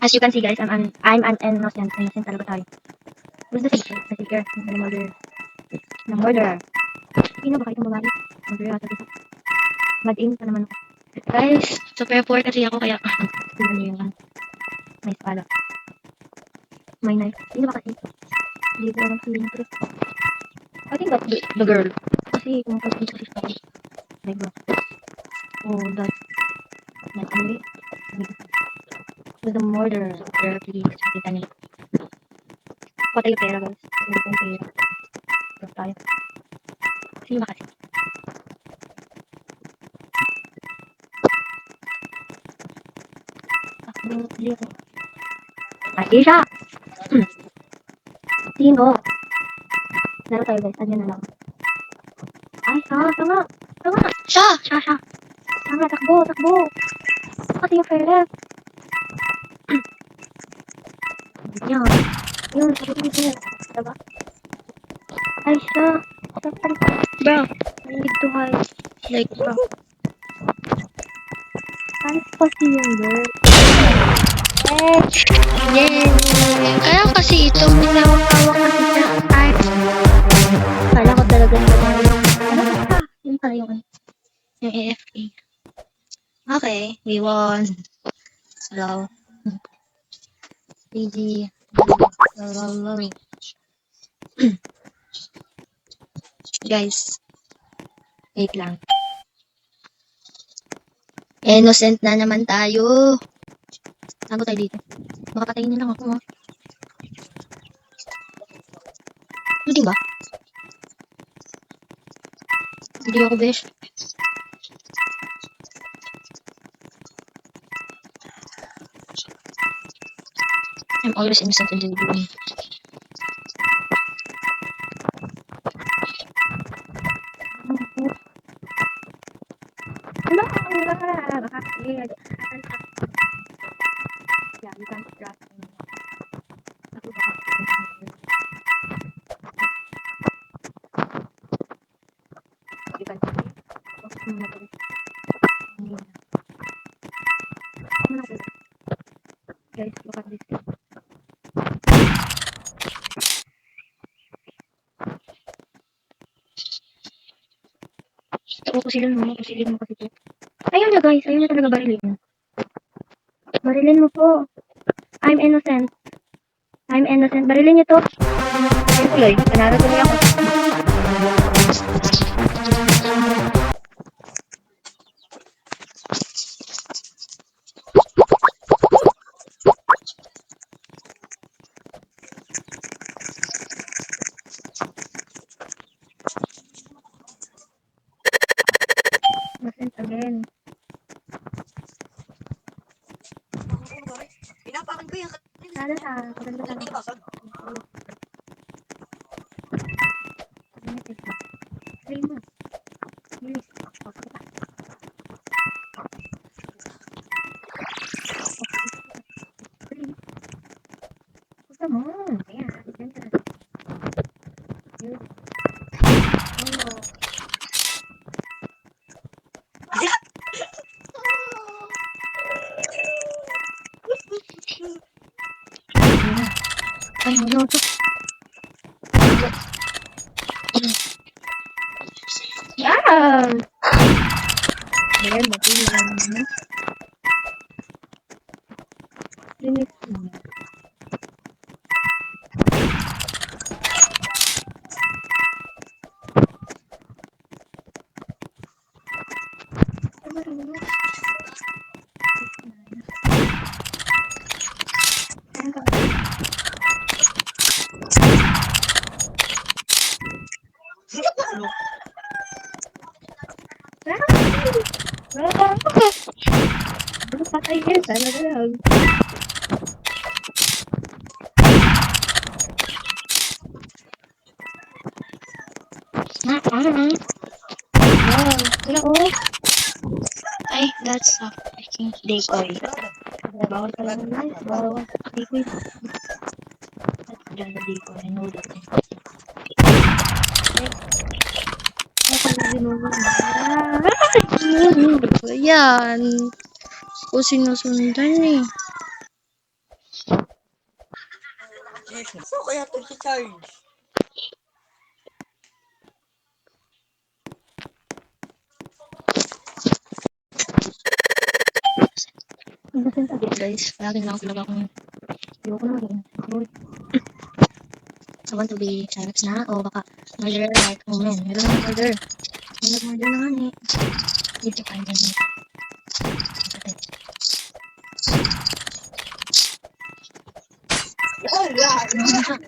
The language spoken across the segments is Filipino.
As you can see guys, I'm an innocent talaga tayo. Who's the seeker? The seeker. The murderer. The murderer. Sino ba kayo itong babae? Murderer ata dito. Mag-aim pa naman ako. Guys, super poor kasi ako kaya tingnan niyo yung may espada. May knife. Sino ba kasi? Hindi ko alam feeling ko. I think that's the girl. Kasi kung kasi kasi siya. Like that. Oh, that's like anyway. So the murderer. Super please. Nakita niyo. Patay yung pera guys. Hindi ko yung pera. Pero tayo. Sino ba kasi? Hindi ako. Ay, siya! Sino? Laro tayo guys. Andiyan na lang. Ay, tama. Tama. Siya. Tama, takbo. Kasi yung pera. Yan. Yun, sabi ko dito. Diba? Ay, siya. Bro, I need to hide. Like, bro. Ay, kasi yung girl. Yay! Kaya kasi ito Hawak kasi siya. Ay. Kala ko talaga yung ano ba? Yun pala yung yung AFK. Okay, we won. Hello. GG. Guys, wait lang. Innocent na naman tayo. Tago tayo dito. Baka patayin niyo lang ako. Hindi ba? Hindi ako besh. I'm always innocent until you do me. Ano? Baka yeah, you can't trust me. Ako baka you can see. Guys, look at this. Pusilin mo kasi po. Ayun na guys, ayun na talaga barilin. Barilin mo po. I'm innocent. Barilin niyo to. Ayun tuloy, panalo tuloy ako. Innocent again. Pinapakan ko yan. Sana sa maganda lang. Play mo. Bilis. Come on. Ayan. Ay, no. Yeah! Ayan, mag-iwan na. Linis mo. Ano patay yan? Sana na lang. Wala oh. Ay, that's a freaking decoy. Bawal pala ng live. Bawal. Decoy. Diyan na decoy. I know that. Ayan. Kung sinusundan eh. So kaya ito si Charles. Innocent sabi. Guys, lagi na ako talaga akong Ayoko na maging innocent. I want to be Cyrex na o baka murderer like Omen. Meron naman murder. May nag-murder na nga ni. Dito tayo dyan. Wala. Ano na siya?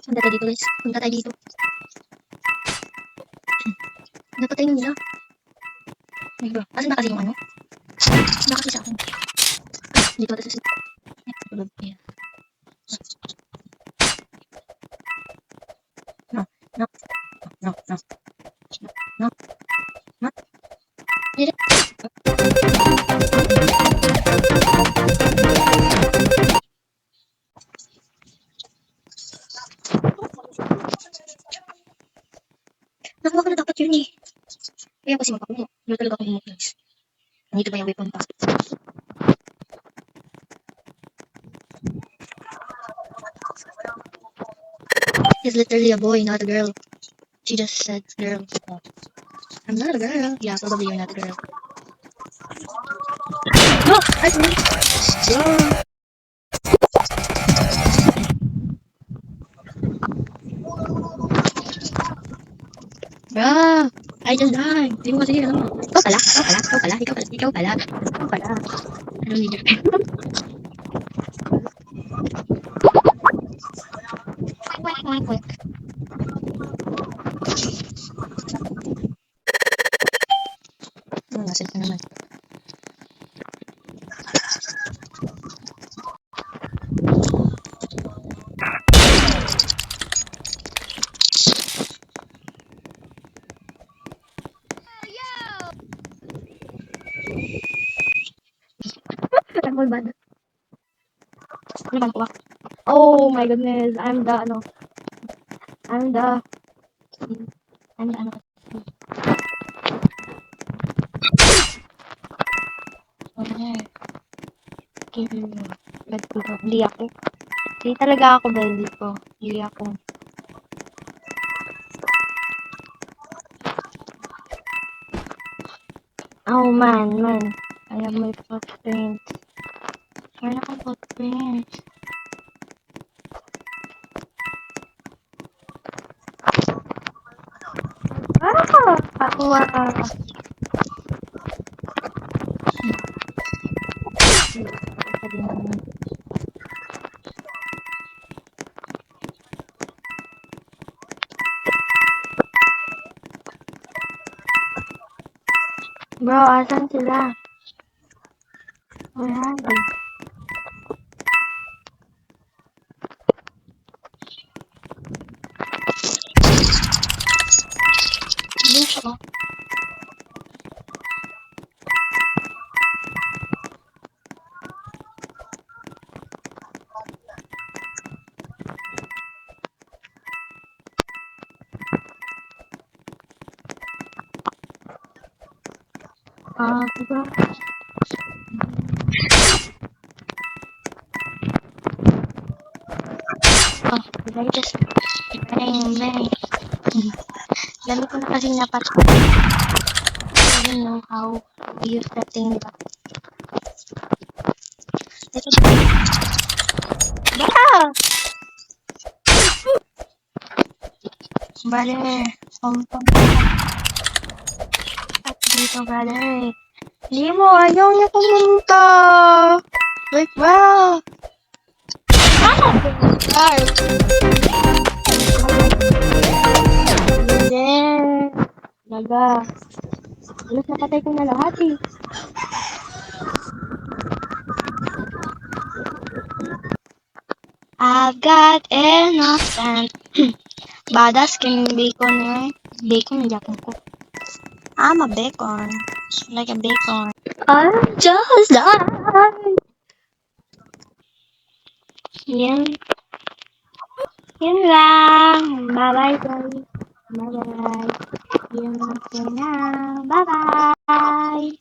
Punta tayo dito guys. Punta tayo dito. Napatay na nila. Ay bro, asan na kasi yung ano? Baka kasi sa akin. Dito ata sa tulog. Ayan. No, no, no, no, no, no. Dito. Nakuha ko na dapat yun eh. Kaya kasi magpakumo. Dito talaga ako humok guys. Nandito ba yung weapon pa? He's literally a boy, not a girl. She just said girl. Oh. I'm not a girl. Yeah, probably you're not a girl. No! I see. Bruh! I just died. Hindi mo kasi alam mo. Ikaw pala. Ikaw pala. Ikaw pala. Ikaw pala. Ikaw pala. Ikaw pala. I don't need your pen. Wait, wait, wait. Nasip ka naman. Ano ba? Ano bang kuha? Oh my goodness. I'm the ano. I'm the ano. Wala. Bad ko. Hindi ako. Hindi talaga ako bad ko. Hindi ako. Oh man. I have my footprint. Wala akong footprint. Ako Bro, asan sila? Where are they? Hindi siya oh. Diba? Oh, did I just... Bang. Lalo ko na kasi napatch. I don't know how to use that thing, diba? Dito ba? Baka! Brother, pom. At dito, brother. Hindi mo, ayaw niya pumunta. Like, wow! Guys. Hindi. Laga. Alas napatay ko na lahat eh. I've got innocent. Badass king bacon eh. Bacon ang yapon ko. I'm a bacon. Like a bacon. I'm just like. Yan. Yan lang. Bye-bye, guys. Bye-bye. See you now. Bye-bye.